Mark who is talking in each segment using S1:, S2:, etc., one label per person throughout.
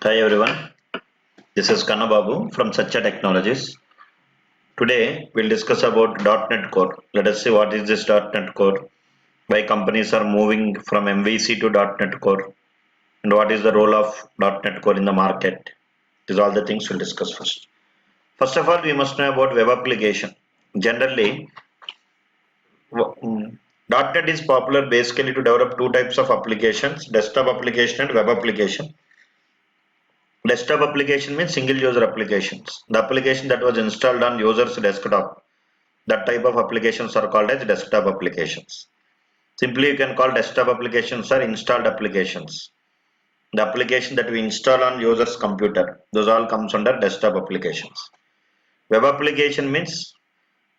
S1: Hi everyone, this is Kannababu from Satya Technologies. Today we'll discuss about .NET Core. Let us see what is this .NET Core, why companies are moving from MVC to .NET Core, and what is the role of .NET Core in the market. These are all the things we'll discuss first. First of all, we must know about web application. Generally, .NET is popular basically to develop two types of applications, desktop application and web application. Desktop application means single user applications. The application that was installed on user's desktop. That type of applications are called as desktop applications. Simply you can call desktop applications or installed applications. The application that we install on user's computer. Those all comes under desktop applications. Web application means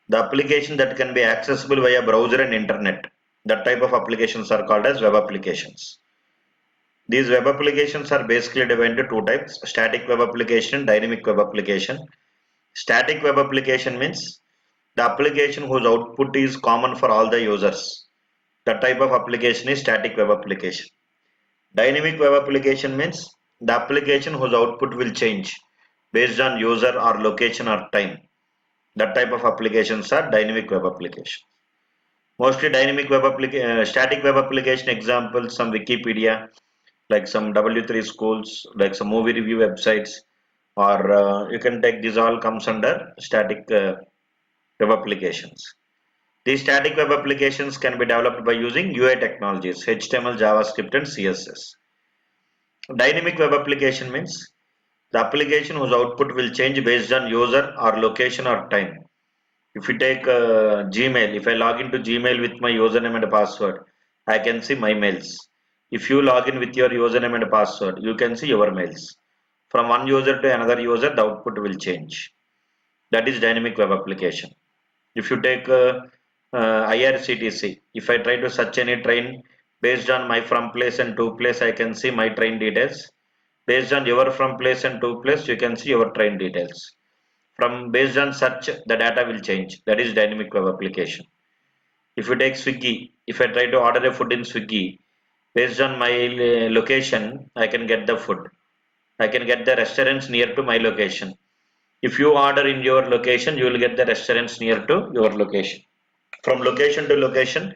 S1: the application that can be accessible via browser and internet. That type of applications are called as web applications. These web applications are basically divided into two types, static web application, dynamic web application. Static web application means the application whose output is common for all the users. That type of application is static web application. Dynamic web application means the application whose output will change based on user or location or time. That type of applications are dynamic web application. Mostly static web application examples, some Wikipedia, like some W3 schools, like some movie review websites, or you can take this all comes under static web applications. These static web applications can be developed by using UI technologies, HTML, JavaScript, and CSS. Dynamic web application means the application whose output will change based on user or location or time. If you take Gmail, if I log into Gmail with my username and password, I can see my mails. If you log in with your username and password, you can see your mails. From one user to another user, the output will change. That is dynamic web application. If you take IRCTC, if I try to search any train based on my from place and to place, I can see my train details. Based on your from place and to place, you can see your train details. From based on search, the data will change. That is dynamic web application. If you take Swiggy, if I try to order a food in Swiggy, based on my location, I can get the food. I can get the restaurants near to my location. If you order in your location, you will get the restaurants near to your location. From location to location,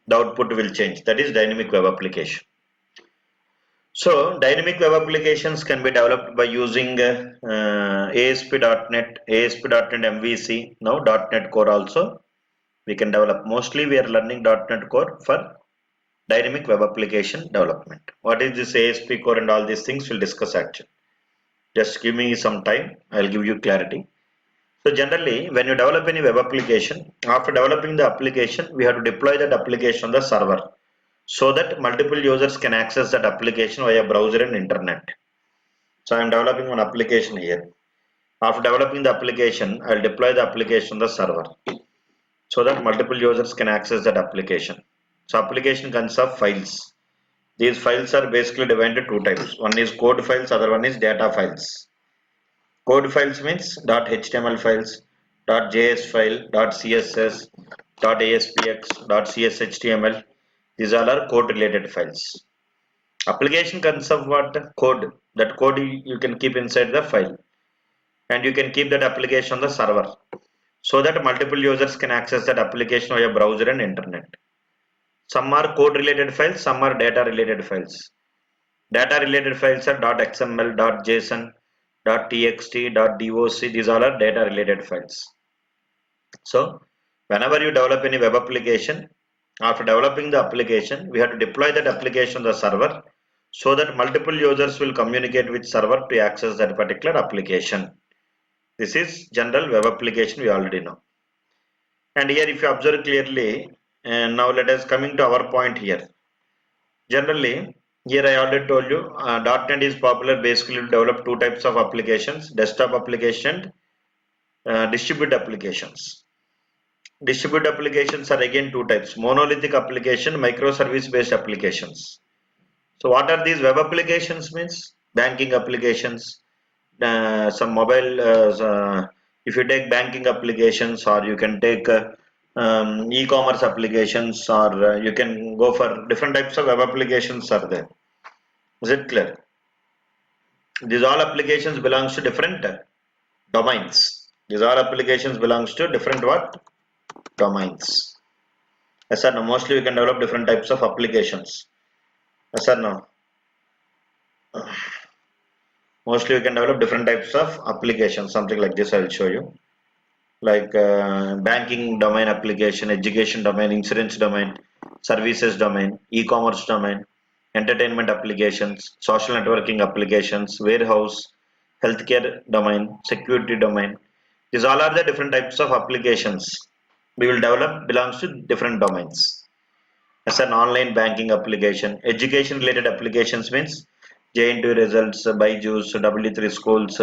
S1: the output will change. That is dynamic web application. So dynamic web applications can be developed by using ASP.NET, ASP.NET MVC, now .NET Core also. We can develop. Mostly we are learning .NET Core for dynamic web application development. What is this ASP Core and all these things we'll discuss actually. Just give me some time. I'll give you clarity. So generally, when you develop any web application, after developing the application, we have to deploy that application on the server so that multiple users can access that application via browser and internet. So I am developing one application here. After developing the application, I'll deploy the application on the server so that multiple users can access that application. So application consists of files. These files are basically divided into two types. One is code files, other one is data files. Code files means .html files, .js file, .css, .aspx, .cshtml. These all are code related files. Application consists of what? Code. That code you can keep inside the file, and you can keep that application on the server so that multiple users can access that application via browser and internet. Some are code related files, some are data related files. Data related files are .xml, .json, .txt, .doc. These all are data related files. So whenever you develop any web application, after developing the application, we have to deploy that application on the server so that multiple users will communicate with server to access that particular application. This is general web application we already know. And here if you observe clearly, and now let us coming to our point here. Generally, here I already told you, .NET is popular basically to develop two types of applications, desktop application, distributed applications. Distributed applications are again two types, monolithic application, microservice based applications. So what are these web applications means? Banking applications, some mobile, if you take banking applications or you can take e-commerce applications or you can go for different types of web applications are there. Is it clear? These all applications belongs to different domains. These all applications belongs to different what? Domains. Yes or no? Mostly we can develop different types of applications. Yes or no? Mostly we can develop different types of applications. Something like this I will show you. Like banking domain application, education domain, insurance domain, services domain, e-commerce domain, entertainment applications, social networking applications, warehouse, healthcare domain, security domain. These all are the different types of applications we will develop belongs to different domains. As an online banking application, education related applications means J&T results, Byju's, W3 schools,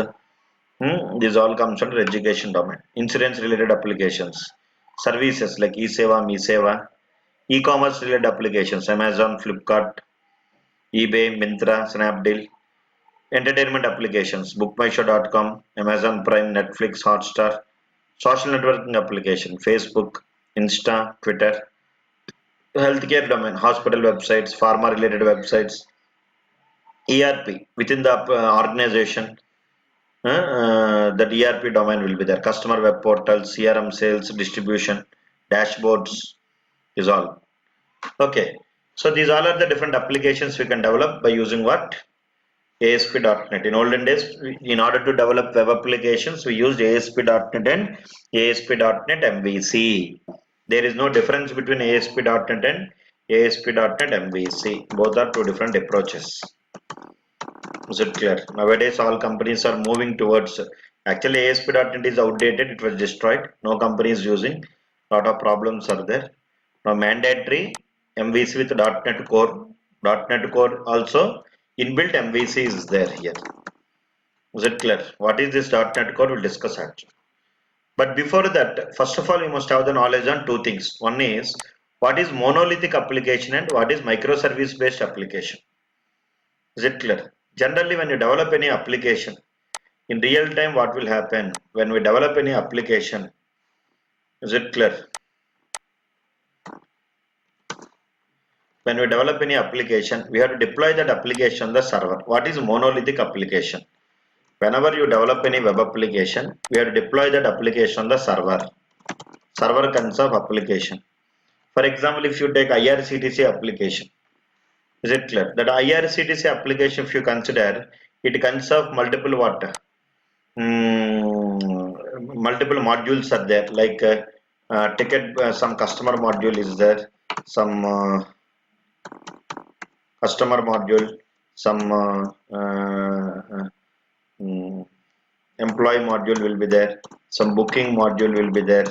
S1: these all comes under education domain. Insurance related applications, services like eSeva, MeSeva, e-commerce related applications, Amazon, Flipkart, eBay, Myntra, Snapdeal, entertainment applications, bookmyshow.com, Amazon Prime, Netflix, Hotstar, social networking application, Facebook, Insta, Twitter, healthcare domain, hospital websites, pharma related websites, ERP within the organization, that ERP domain will be there. Customer web portal, CRM, sales, distribution, dashboards is all. Okay. So these all are the different applications we can develop by using what? ASP.NET. In olden days, in order to develop web applications, we used ASP.NET and ASP.NET MVC. There is no difference between ASP.NET and ASP.NET MVC. Both are two different approaches. Is it clear? Nowadays, all companies are moving towards. Actually, ASP.NET is outdated. It was destroyed. No company is using. Lot of problems are there. Now, mandatory MVC with .NET Core. .NET Core also inbuilt MVC is there here. Is it clear? What is this .NET Core? We'll discuss actually. But before that, first of all, you must have the knowledge on two things. One is what is monolithic application and what is microservice based application. Is it clear? Generally, when you develop any application, in real time, what will happen when we develop any application? Is it clear? When we develop any application, we have to deploy that application on the server. What is monolithic application? Whenever you develop any web application, we have to deploy that application on the server. Server consists of application. For example, if you take IRCTC application, is it clear? That IRCTC application, if you consider, it consists of multiple what? Multiple modules are there, like ticket, some customer module is there, some customer module, some employee module will be there, some booking module will be there,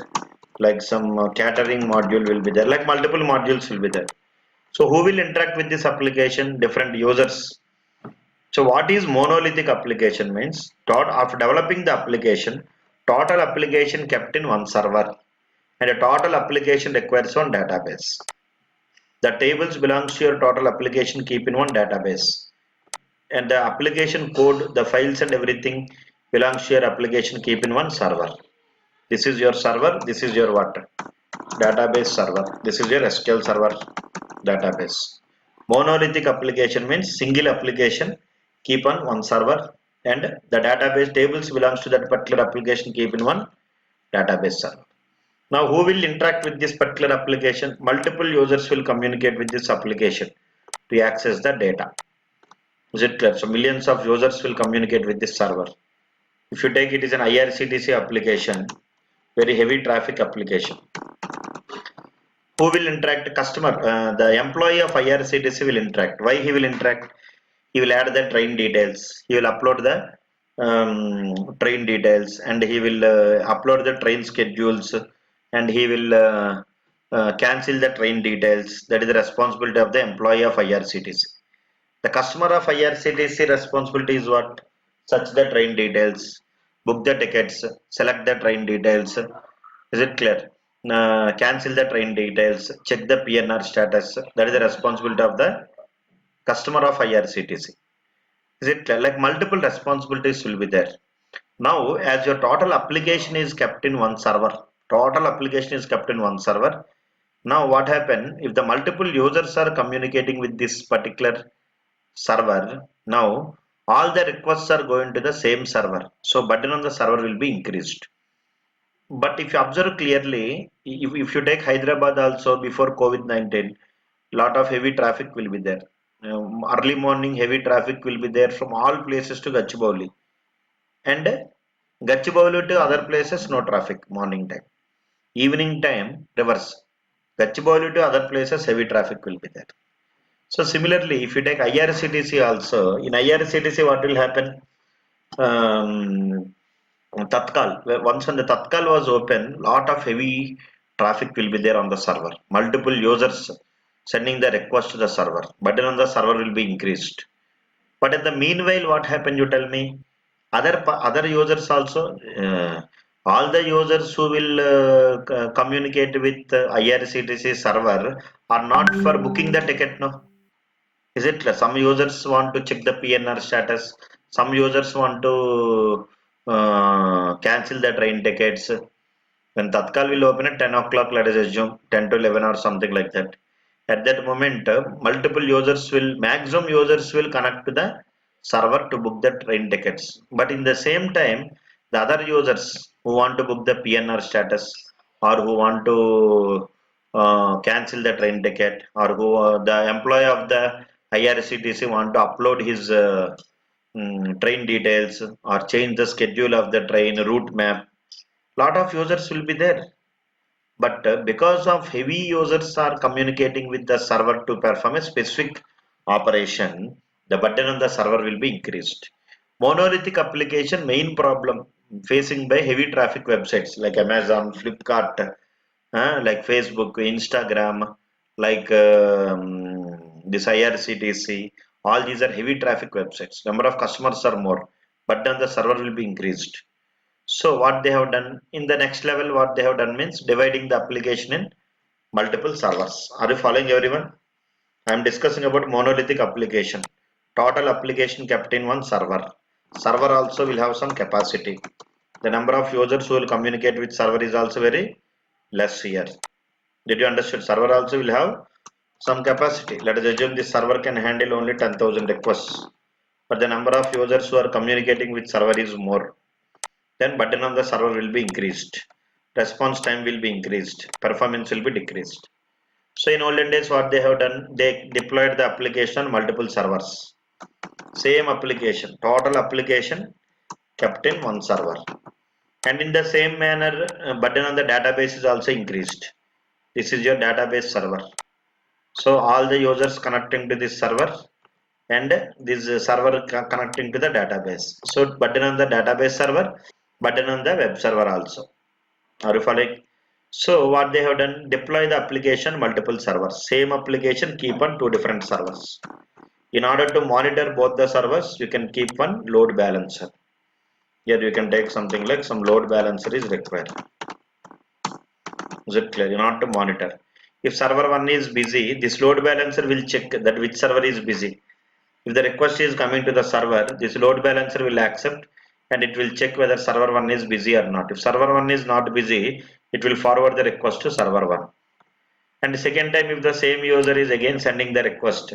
S1: like some catering module will be there, like multiple modules will be there. So who will interact with this application? Different users. So what is monolithic application means? After developing the application, total application kept in one server and a total application requires one database. The tables belongs to your total application keep in one database and the application code, the files and everything belongs to your application keep in one server. This is your server, this is your what? Database server. This is your SQL server database. Monolithic application means single application keep on one server and the database tables belongs to that particular application keep in one database server. Now who will interact with this particular application? Multiple users will communicate with this application to access the data. Is it clear? So millions of users will communicate with this server. If you take it is an IRCTC application, very heavy traffic application. Who will interact? Customer, the employee of IRCTC will interact. Why he will interact? He will add the train details, he will upload the train details and he will upload the train schedules and he will cancel the train details. That is the responsibility of the employee of IRCTC. The customer of IRCTC responsibility is what? Search the train details, book the tickets, select the train details. Is it clear? Cancel the train details, check the PNR status. That is the responsibility of the customer of IRCTC. Is it clear? Like multiple responsibilities will be there. Now, as your total application is kept in one server, total application is kept in one server. Now, what happen if the multiple users are communicating with this particular server? Now, all the requests are going to the same server. So burden on the server will be increased. But if you observe clearly, if you take Hyderabad also before COVID-19, lot of heavy traffic will be there. Early morning heavy traffic will be there from all places to Gachibowli, and Gachibowli to other places no traffic morning time. Evening time reverse. Gachibowli to other places heavy traffic will be there. So similarly, if you take IRCTC also, in IRCTC what will happen? Um, Tatkal, once when the Tatkal was open, lot of heavy traffic will be there on the server. Multiple users sending the request to the server. Burden on the server will be increased. But in the meanwhile, what happened? You tell me. Other users also, all the users who will communicate with IRCTC server are not for booking the ticket. No, is it? Some users want to check the PNR status. Some users want to cancel the train tickets. When Tatkal will open at 10 o'clock, let us assume 10 to 11 or something like that. At that moment, maximum users will connect to the server to book the train tickets. But in the same time, the other users who want to book the PNR status or who want to cancel the train ticket or who the employee of the IRCTC want to upload his train details or change the schedule of the train route map, lot of users will be there, but because of heavy users are communicating with the server to perform a specific operation, the burden on the server will be increased. Monolithic application main problem facing by heavy traffic websites like Amazon, Flipkart, like Facebook, Instagram, like this IRCTC, all these are heavy traffic websites. Number of customers are more, but then the server will be increased. So what they have done in the next level, what they have done means dividing the application in multiple servers. Are you following everyone? I am discussing about monolithic application. Total application kept in one server. Server also will have some capacity. The number of users who will communicate with server is also very less here. Did you understand? Server also will have some capacity. Let us assume this server can handle only 10,000 requests. But the number of users who are communicating with server is more, then burden on the server will be increased, response time will be increased, performance will be decreased. So in olden days what they have done, they deployed the application on multiple servers, same application, total application kept in one server, and in the same manner burden on the database is also increased. This is your database server, so all the users connecting to this server and this server connecting to the database, so burden on the database server, burden on the web server also. Are you following? So what they have done, deploy the application multiple servers, same application keep on two different servers. In order to monitor both the servers, you can keep one load balancer. Here you can take something like some load balancer is required. Is it clear? In order to monitor, if server 1 is busy, this load balancer will check that which server is busy. If the request is coming to the server, this load balancer will accept and it will check whether server 1 is busy or not. If server 1 is not busy, it will forward the request to server 1. And the second time, if the same user is again sending the request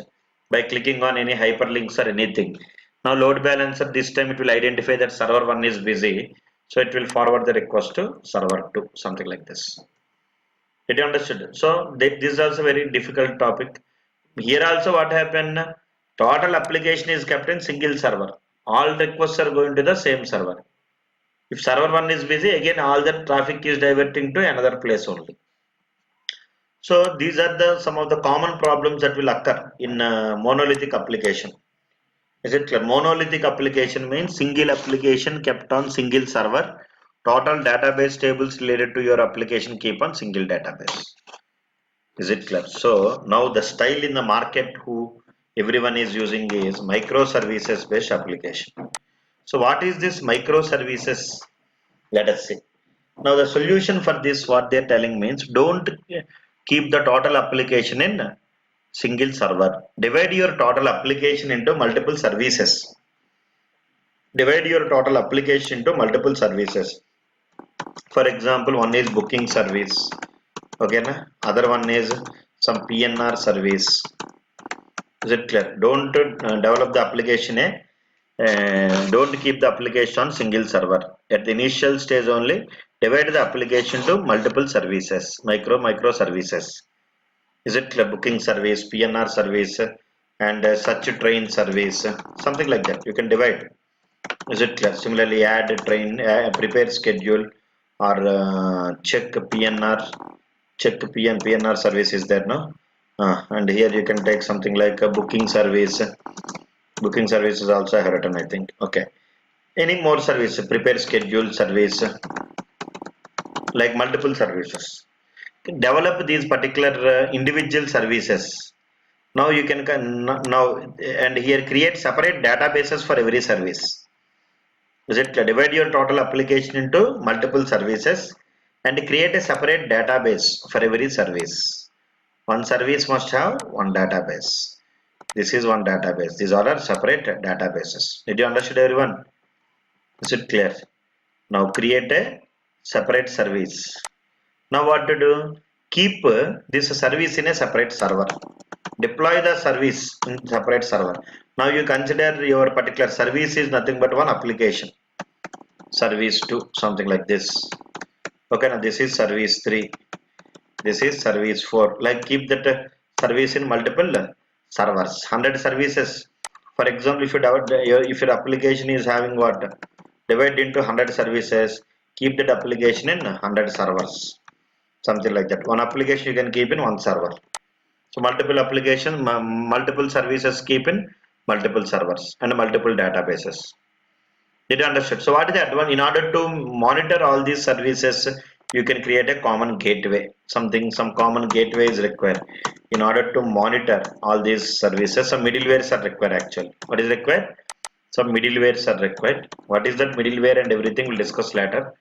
S1: by clicking on any hyperlinks or anything, now load balancer this time it will identify that server 1 is busy, so it will forward the request to server 2, something like this. Did you understood? So this is also very difficult topic. Here also what happened? Total application is kept in single server. All requests are going to the same server. If server 1 is busy, again all the traffic is diverting to another place only. So these are the some of the common problems that will occur in monolithic application. Is it clear? Monolithic application means single application kept on single server. Total database tables related to your application keep on single database. Is it clear? So now the style in the market who everyone is using is microservices based application. So what is this microservices? Let us see. Now the solution for this, what they're telling means, don't keep the total application in single server. Divide your total application into multiple services. Divide your total application into multiple services. For example, one is booking service. Okay, na? Other one is some PNR service. Is it clear? Don't develop the application don't keep the application on single server. At the initial stage only, divide the application to multiple services, micro services. Is it booking service, PNR service, and such train service, something like that? You can divide. Is it clear? Similarly, add train, prepare schedule, or check PNR, check PNR service is there, no? And here you can take something like a booking service. Booking service is also I have written, I think. Okay. Any more service, prepare schedule service, like multiple services. Develop these particular individual services. Now you can now and here create separate databases for every service. Is it clear? Divide your total application into multiple services and create a separate database for every service. One service must have one database. This is one database. These all are separate databases. Did you understand, everyone? Is it clear? Now create a separate service. Now what to do? Keep this service in a separate server. Deploy the service in separate server. Now you consider your particular service is nothing but one application. Service 2, something like this. Okay, now this is service 3. This is service 4. Like keep that service in multiple servers. 100 services. For example, if your application is having what? Divide into 100 services. Keep that application in 100 servers. Something like that. One application you can keep in one server. So multiple application, multiple services keep in multiple servers and multiple databases. Did you understand? So what is the advantage? In order to monitor all these services, you can create a common gateway. Some common gateway is required. In order to monitor all these services, some middlewares are required actually. What is required? Some middlewares are required. What is that middleware and everything we'll discuss later.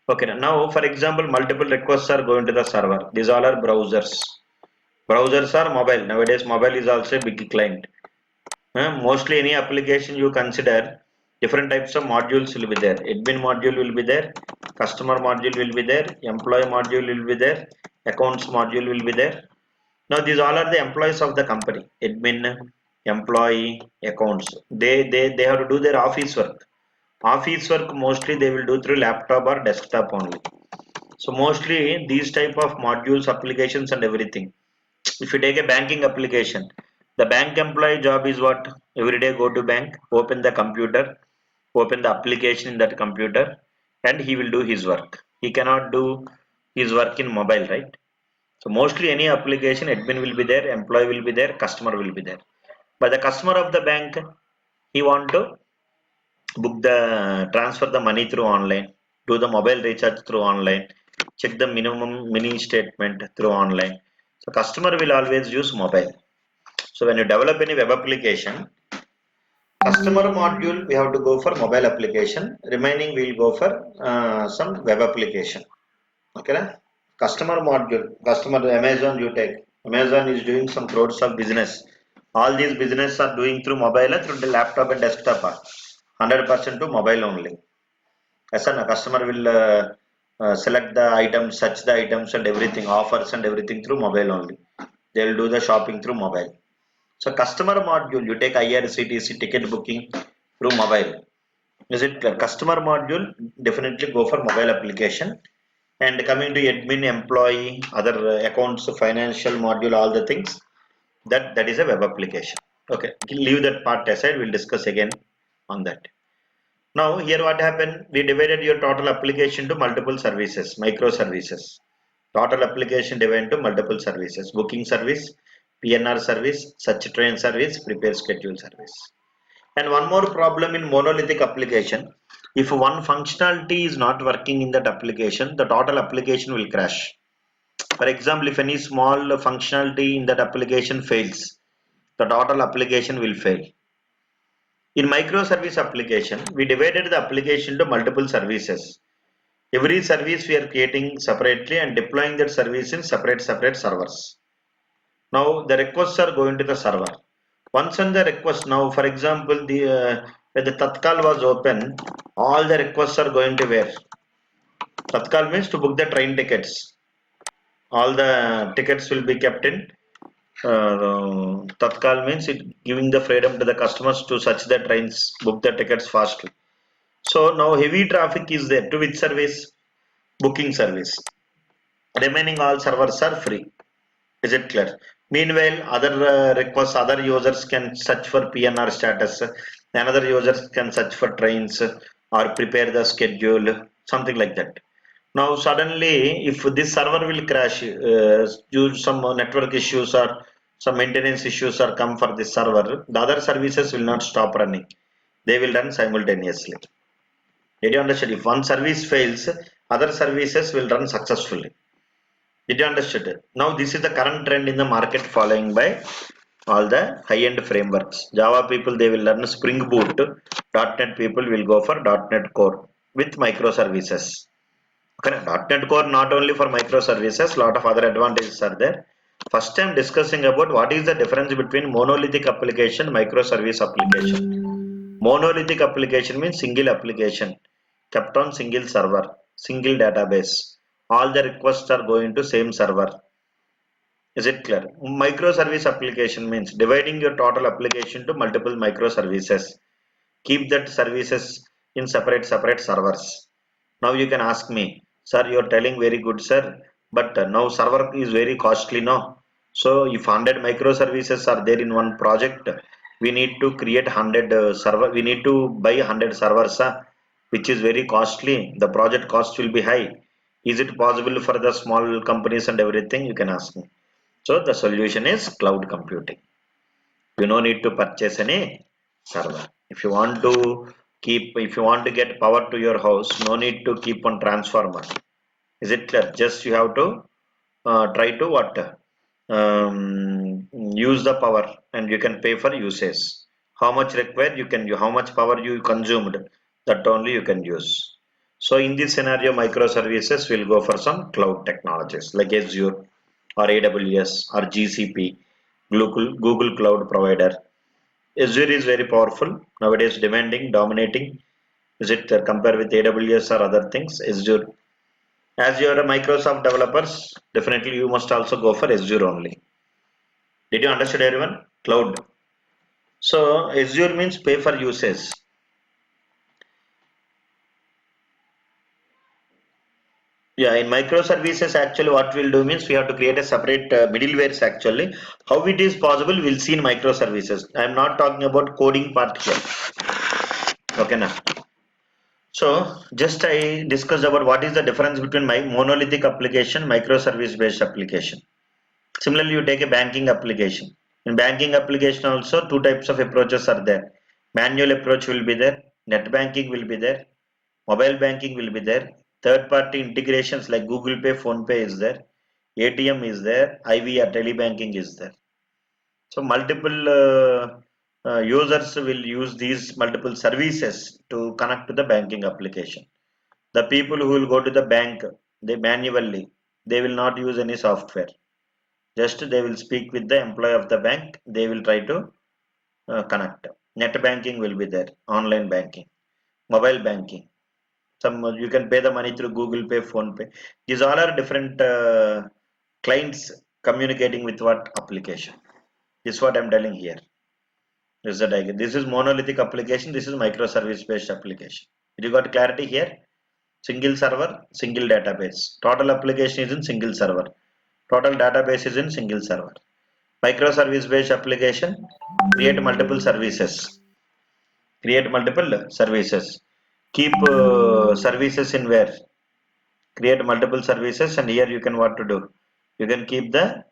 S1: Okay, now for example, multiple requests are going to the server. These all are browsers. Browsers are mobile. Nowadays, mobile is also a big client. Mostly any application you consider, different types of modules will be there. Admin module will be there, customer module will be there, employee module will be there, accounts module will be there. Now these all are the employees of the company. Admin, employee, accounts. They have to do their office work. Office work mostly they will do through laptop or desktop only. So mostly these type of modules, applications and everything. If you take a banking application, the bank employee job is what? Every day go to bank, open the computer, open the application in that computer, and he will do his work. He cannot do his work in mobile, right? So mostly any application, admin will be there, employee will be there, customer will be there. But the customer of the bank, he want to transfer the money through online, do the mobile recharge through online, check the minimum mini statement through online. So customer will always use mobile. So when you develop any web application, customer module we have to go for mobile application. Remaining we will go for some web application. Okay, customer module, customer Amazon you take. Amazon is doing some crores of business. All these business are doing through mobile or through the laptop and desktop. 100% to mobile only. As a customer will select the items, search the items and everything, offers and everything through mobile only. They will do the shopping through mobile. So customer module, you take IRCTC ticket booking through mobile. Is it clear? Customer module definitely go for mobile application. And coming to admin, employee, other accounts, financial module, all the things, that is a web application. Okay, leave that part aside. We'll discuss again on that. Now here what happened? We divided your total application to multiple services, microservices. Total application divided to multiple services: booking service, PNR service, search train service, prepare schedule service. And one more problem in monolithic application: if one functionality is not working in that application, the total application will crash. For example, if any small functionality in that application fails, the total application will fail. In microservice application, we divided the application to multiple services. Every service we are creating separately and deploying that service in separate servers. Now the requests are going to the server. Once on the request, now for example, when the Tatkal was open, all the requests are going to where? Tatkal means to book the train tickets. All the tickets will be kept in Tatkal means it giving the freedom to the customers to search the trains, book the tickets fastly. So now heavy traffic is there to which service? Booking service. Remaining all servers are free. Is it clear? Meanwhile, other requests, other users can search for PNR status. Another users can search for trains or prepare the schedule, something like that. Now, suddenly, if this server will crash, due to some network issues or some maintenance issues are come for this server, the other services will not stop running. They will run simultaneously. Did you understand? If one service fails, other services will run successfully. Did you understand it? Now this is the current trend in the market following by all the high-end frameworks. Java people they will learn Spring Boot. .NET people will go for .NET Core with microservices. Okay, .NET Core not only for microservices, lot of other advantages are there. First time discussing about what is the difference between monolithic application, microservice application. Monolithic application means single application kept on single server, single database. All the requests are going to same server. Is it clear? Microservice application means dividing your total application to multiple microservices. Keep that services in separate servers. Now you can ask me, sir, you're telling very good, sir, but now server is very costly now. So if 100 microservices are there in one project, we need to create 100 server. We need to buy 100 servers, which is very costly. The project cost will be high. Is it possible for the small companies and everything? You can ask me. So the solution is cloud computing. You no need to purchase any server. If you want to if you want to get power to your house, no need to keep on transformer. Is it clear? Just you have to try to what use the power, and you can pay for usage. How much required you can use, how much power you consumed, that only you can use. So in this scenario, microservices will go for some cloud technologies like Azure or AWS or GCP, Google Cloud Provider. Azure is very powerful nowadays, demanding, dominating. Is it compared with AWS or other things? Azure. As you are a Microsoft developers, definitely you must also go for Azure only. Did you understand, everyone? Cloud. So Azure means pay for usage. Yeah, in microservices, actually, what we'll do means we have to create a separate middlewares. Actually, how it is possible, we'll see in microservices. I'm not talking about coding part here. Okay, now. So just I discussed about what is the difference between my monolithic application, microservice based application. Similarly, you take a banking application. In banking application also two types of approaches are there. Manual approach will be there, net banking will be there, mobile banking will be there, third party integrations like Google Pay, Phone Pay is there, ATM is there, IVR telebanking is there. So multiple users will use these multiple services to connect to the banking application. The people who will go to the bank, they manually, they will not use any software. Just they will speak with the employee of the bank. They will try to connect. Net banking will be there, online banking, mobile banking. Some you can pay the money through Google Pay, Phone Pay. These all are different clients communicating with what application. This is what I'm telling here. This is the diagram. This is monolithic application. This is microservice based application. You got clarity here? Single server, single database. Total application is in single server. Total database is in single server. Microservice based application, create multiple services. Create multiple services. Keep services in where? Create multiple services, and here you can what to do? You can keep the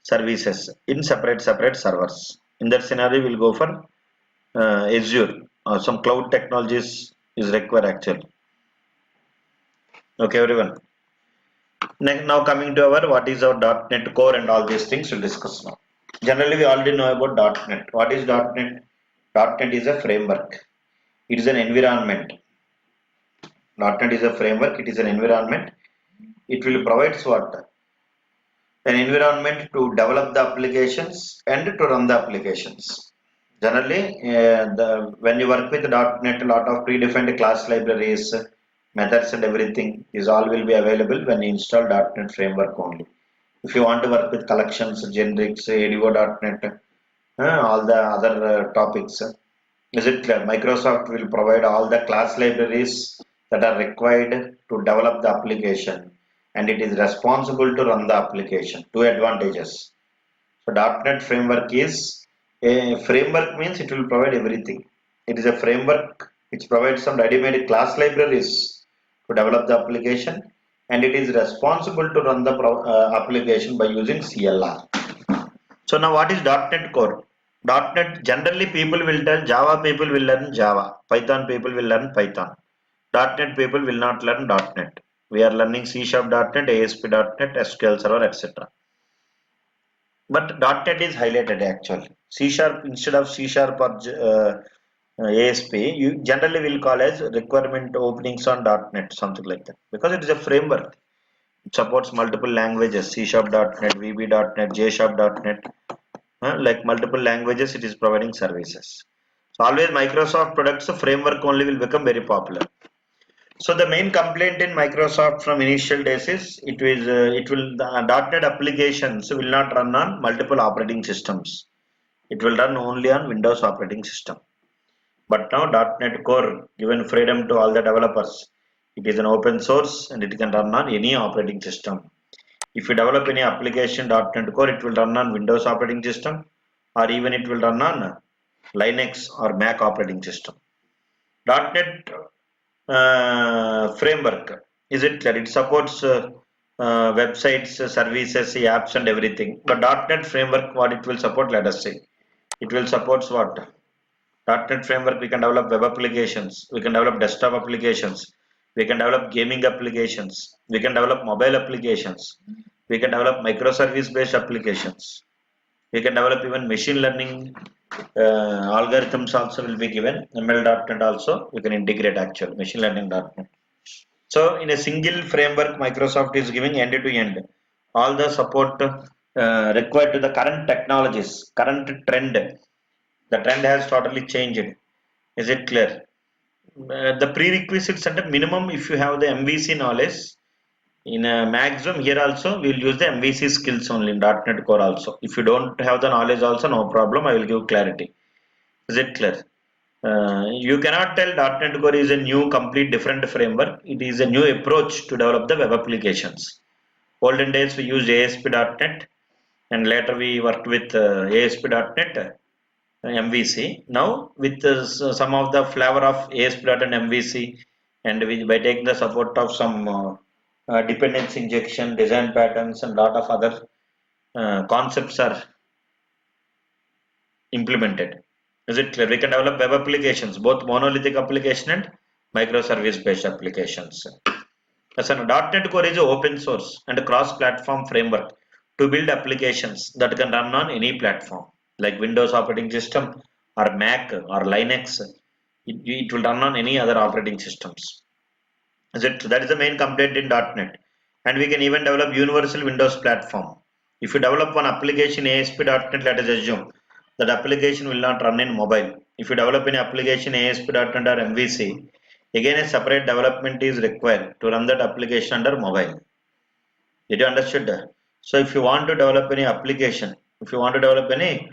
S1: services in separate servers. In that scenario, we'll go for Azure. Some cloud technologies is required actually. Okay, everyone. Now coming to our what is our .NET Core and all these things we'll discuss now. Generally, we already know about .NET. What is .NET? .NET is a framework. It is an environment. .NET is a framework. It is an environment. It will provide what? An environment to develop the applications and to run the applications. Generally, when you work with .NET, a lot of predefined class libraries, methods, and everything is all will be available when you install .NET framework only. If you want to work with collections, generics, ADO.NET, all the other topics, is it clear? Microsoft will provide all the class libraries that are required to develop the application, and it is responsible to run the application. Two advantages. So .NET framework is a framework means it will provide everything. It is a framework which provides some ready-made class libraries to develop the application, and it is responsible to run the application by using CLR. So now what is .NET Core? .NET generally people will tell Java people will learn Java, Python people will learn Python. .NET people will not learn .NET. We are learning C#, .NET, ASP.NET, SQL Server, etc. But .NET is highlighted actually. C# instead of C# or ASP, you generally will call as requirement openings on .NET, something like that, because it is a framework. It supports multiple languages: C#, .NET, VB.NET, JSharp.NET. Like multiple languages, it is providing services. So always Microsoft products, the framework only will become very popular. So the main complaint in Microsoft from initial days is the .NET applications will not run on multiple operating systems. It will run only on Windows operating system. But now .NET Core given freedom to all the developers. It is an open source and it can run on any operating system. If you develop any application .NET Core, it will run on Windows operating system, or even it will run on Linux or Mac operating system. .NET framework, is it clear? It supports websites, services, apps, and everything. But .NET framework, what it will support? Let us see. It will support what? .NET framework. We can develop web applications. We can develop desktop applications. We can develop gaming applications. We can develop mobile applications. We can develop microservice-based applications. We can develop even machine learning algorithms also will be given. ML.NET also we can integrate actual machine learning.NET. So in a single framework, Microsoft is giving end to end all the support required to the current technologies, current trend. The trend has totally changed. Is it clear? The prerequisites and the minimum, if you have the MVC knowledge, in a maximum here also we will use the MVC skills only in .NET Core also. If you don't have the knowledge also, no problem, I will give clarity. Is it clear? You cannot tell .NET Core is a new complete different framework. It is a new approach to develop the web applications. Olden days we used ASP.NET and later we worked with ASP.NET MVC. Now with some of the flavor of ASP.NET MVC, and by taking the support of some dependency injection, design patterns, and lot of other concepts are implemented. Is it clear? We can develop web applications, both monolithic application and microservice based applications. As an .NET Core is an open source and a cross-platform framework to build applications that can run on any platform, like Windows operating system or Mac or Linux. It will run on any other operating systems. That is the main complaint in .NET. And we can even develop universal Windows platform. If you develop one application ASP.NET, let us assume that application will not run in mobile. If you develop an application ASP.NET or MVC, again a separate development is required to run that application under mobile. Did you understood that? So if you want to develop any application, if you want to develop any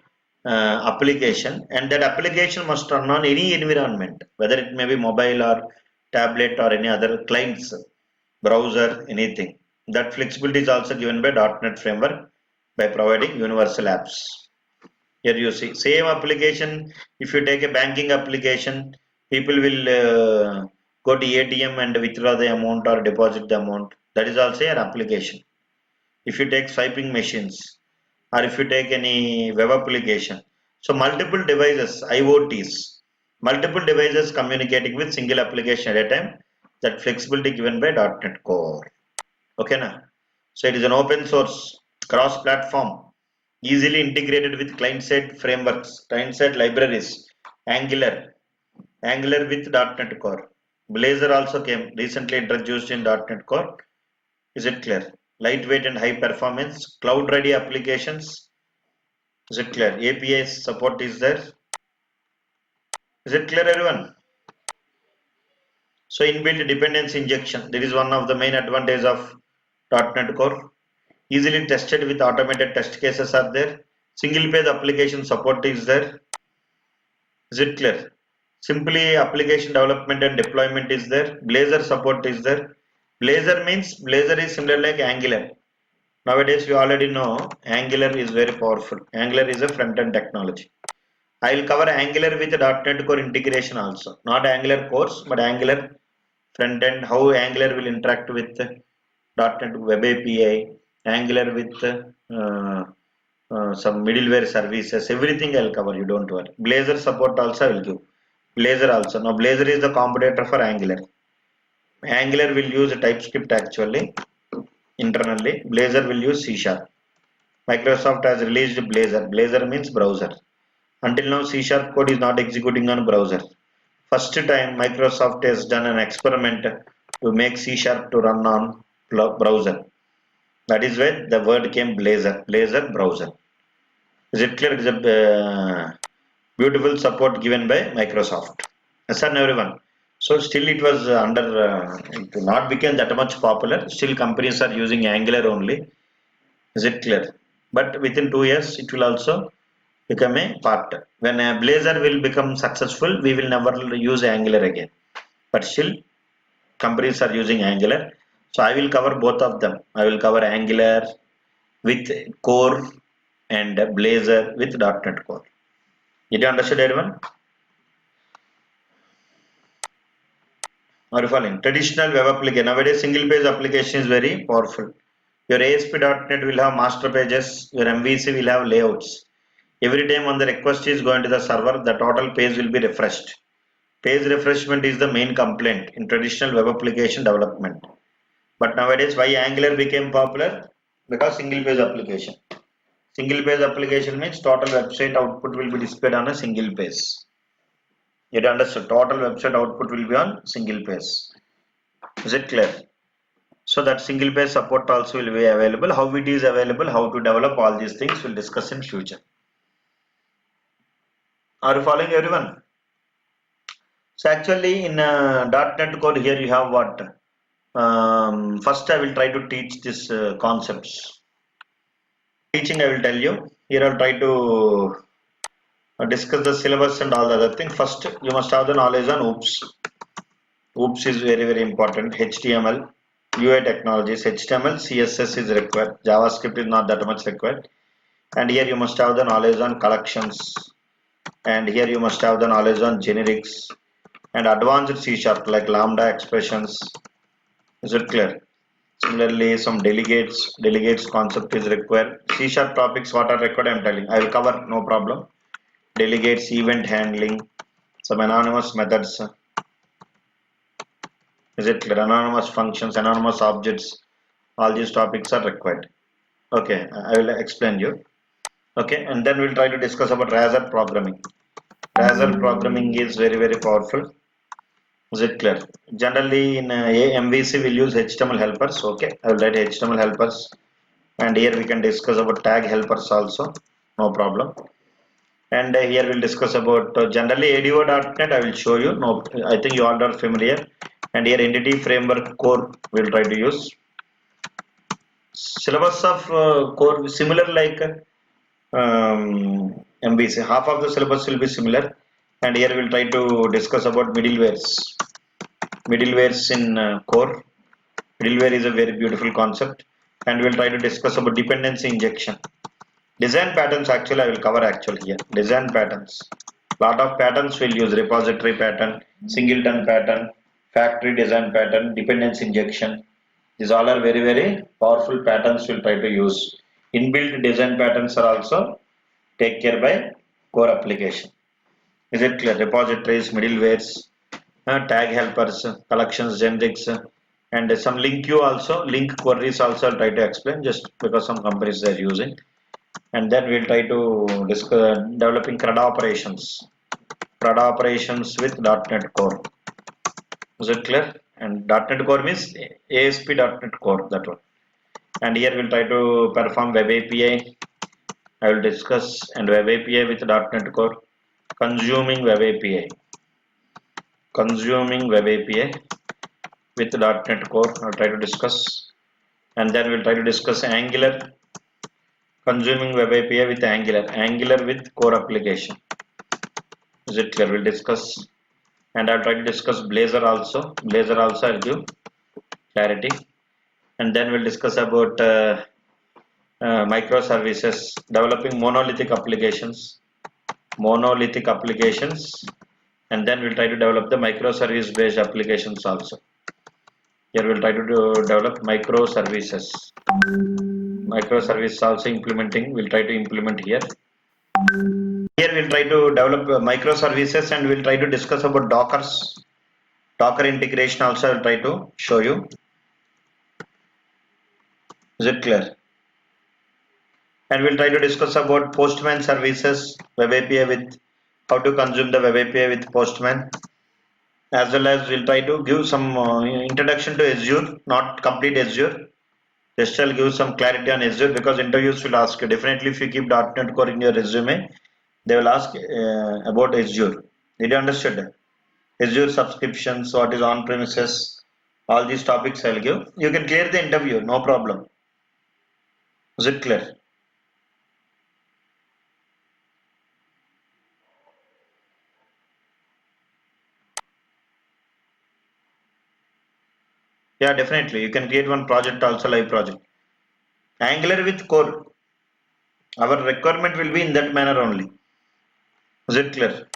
S1: application, and that application must run on any environment, whether it may be mobile or tablet or any other clients, browser, anything. That flexibility is also given by .NET framework by providing universal apps. Here you see same application. If you take a banking application, people will go to ATM and withdraw the amount or deposit the amount. That is also an application. If you take swiping machines, or if you take any web application, so multiple devices, IoTs, multiple devices communicating with single application at a time. That flexibility given by .NET Core. Okay, now. So it is an open source, cross-platform, easily integrated with client-side frameworks, client-side libraries, Angular, Angular with .NET Core. Blazor also came recently introduced in .NET Core. Is it clear? Lightweight and high performance, cloud-ready applications. Is it clear? APIs support is there. Is it clear, everyone? So inbuilt dependency injection. This is one of the main advantage of .NET Core. easily tested with automated test cases are there. Single page application support is there. Is it clear? Simply application development and deployment is there. Blazor support is there. Blazor means Blazor is similar like Angular. Nowadays you already know Angular is very powerful. Angular is a front-end technology. I will cover Angular with .NET Core integration also. Not Angular course, but Angular front-end, how Angular will interact with .NET Web API, Angular with some middleware services, everything I'll cover, you don't worry. Blazor support also I will give. Blazor also. Now Blazor is the competitor for Angular. Angular will use TypeScript actually internally. Blazor will use C#. Microsoft has released Blazor. Blazor means browser. Until now C# code is not executing on browser. First time Microsoft has done an experiment to make C# to run on browser. That is why the word came Blazor. Blazor browser. Is it clear? It is a beautiful support given by Microsoft. Yes, sir, everyone. So still it was it not became that much popular. Still companies are using Angular only. Is it clear? But within 2 years it will also become a part. When a Blazor will become successful, we will never use Angular again. But still companies are using Angular. So I will cover both of them. I will cover Angular with Core and Blazor with .NET Core. Did you understand, everyone? Are you following? Traditional web application. Nowadays, single page application is very powerful. Your ASP.NET will have master pages. Your MVC will have layouts. Every time when the request is going to the server, the total page will be refreshed. Page refreshment is the main complaint in traditional web application development. But nowadays, why Angular became popular? Because single page application. Single page application means total website output will be displayed on a single page. You understand? Total website output will be on single page. Is it clear? So that single page support also will be available. How it is available, how to develop all these things, we'll discuss in future. Are you following, everyone? So actually in .NET Core here you have what? First I will try to teach these concepts. Teaching I will tell you. Here I'll try to discuss the syllabus and all the other things. First you must have the knowledge on OOPS. OOPS is very important. HTML, UI technologies, HTML, CSS is required. JavaScript is not that much required. And here you must have the knowledge on collections. And here you must have the knowledge on generics and advanced C# like lambda expressions. Is it clear? Similarly, some delegates concept is required. C# topics what are required I am telling. I will cover, no problem. Delegates, event handling, some anonymous methods. Is it clear? Anonymous functions, anonymous objects, all these topics are required. Okay, I will explain you. Okay, and then we'll try to discuss about Razor programming. Razor programming is very powerful. Is it clear? Generally in MVC we'll use HTML helpers. Okay, I will write HTML helpers, and here we can discuss about tag helpers also. No problem. And here we'll discuss about generally ADO.NET. I will show you. No, I think you all are familiar. And here entity framework core we'll try to use. Syllabus of core similar like MVC. Half of the syllabus will be similar. And here we'll try to discuss about middlewares. Middlewares in core. Middleware is a very beautiful concept, and we'll try to discuss about dependency injection. Design patterns actually I will cover actually here. Design patterns. Lot of patterns will use repository pattern, singleton pattern, factory design pattern, dependency injection. These all are very powerful patterns we'll try to use. Inbuilt design patterns are also taken care by core application. Is it clear? Repositories, middlewares, tag helpers, collections, generics, and some link queue also, link queries also I'll try to explain just because some companies are using. And then we'll try to discuss developing CRUD operations with .NET Core. Is it clear? And .NET Core means ASP.NET Core, that one. And here we'll try to perform Web API. I will discuss and Web API with .NET Core. Consuming Web API with .NET Core. I'll try to discuss. and then we'll try to discuss Angular, consuming web API with Angular with core application. Is it clear? We'll discuss, and I'll try to discuss Blazor also. Blazor also I'll give clarity, and then we'll discuss about microservices, developing monolithic applications, and then we'll try to develop the microservice based applications also. Here we'll try to develop microservice also implementing, we'll try to implement here. Here we'll try to develop microservices, and we'll try to discuss about Docker integration also I'll try to show you. Is it clear? And we'll try to discuss about Postman services, web API with how to consume the web API with Postman, as well as we'll try to give some introduction to Azure, not complete Azure. Just I'll give some clarity on Azure, because interviews will ask you. Definitely, if you keep .NET Core in your resume, they will ask about Azure. Did you understand? Azure subscriptions, what is on premises, all these topics I'll give. You can clear the interview, no problem. Is it clear? Yeah, definitely. You can create one project also, live project. Angular with core. Our requirement will be in that manner only. Is it clear?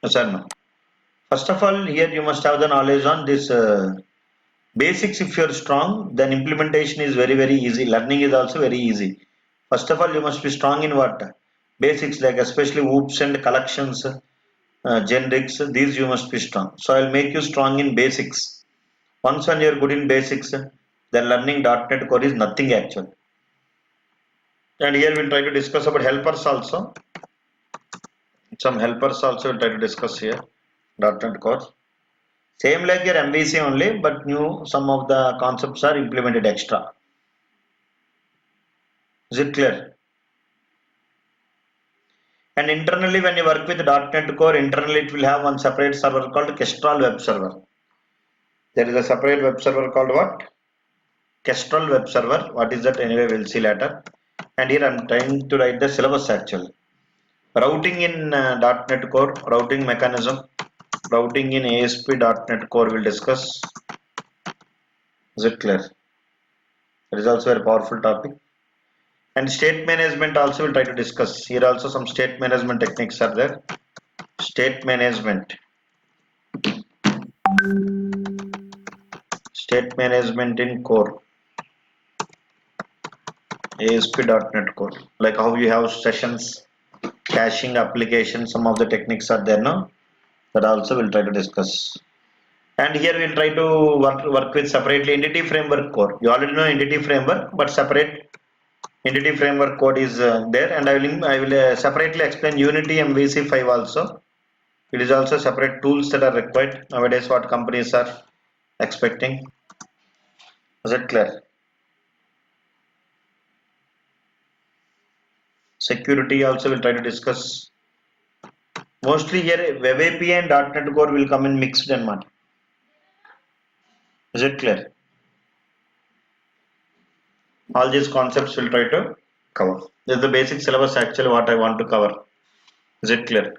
S1: Yes or no? First of all, here you must have the knowledge on this basics. If you're strong, then implementation is very easy. Learning is also very easy. First of all, you must be strong in what? Basics, like especially OOPs and collections, generics. These you must be strong. So I'll make you strong in basics. Once when you're good in basics, then learning .NET Core is nothing actually. And here we'll try to discuss about helpers also. Some helpers also we'll try to discuss here. .NET Core. Same like your MVC only, but new some of the concepts are implemented extra. Is it clear? And internally, when you work with .NET Core, internally it will have one separate server called Kestrel Web Server. There is a separate web server called what? Kestrel Web Server. What is that? Anyway, we'll see later. And here I'm trying to write the syllabus actually. Routing in .NET Core, routing mechanism, routing in ASP.NET Core we'll discuss. Is it clear? That is also a very powerful topic. And state management also we'll try to discuss. Here also some state management techniques are there. State management. State management in core. ASP.NET Core. Like how you have sessions, caching application, some of the techniques are there now. That also we'll try to discuss. And here we'll try to work with separately entity framework core. You already know entity framework, but separate entity framework code is there, and I will separately explain Unity MVC5 also. It is also separate tools that are required nowadays. What companies are expecting. Is it clear? Security also we'll try to discuss. Mostly here Web API and .NET Core will come in mixed and mud. Is it clear? All these concepts we'll try to cover. This is the basic syllabus actually what I want to cover. Is it clear?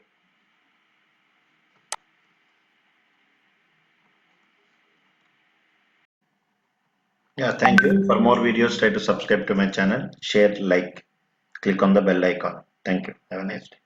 S1: Yeah, thank you. For more videos, try to subscribe to my channel, share, like, click on the bell icon. Thank you. Have a nice day.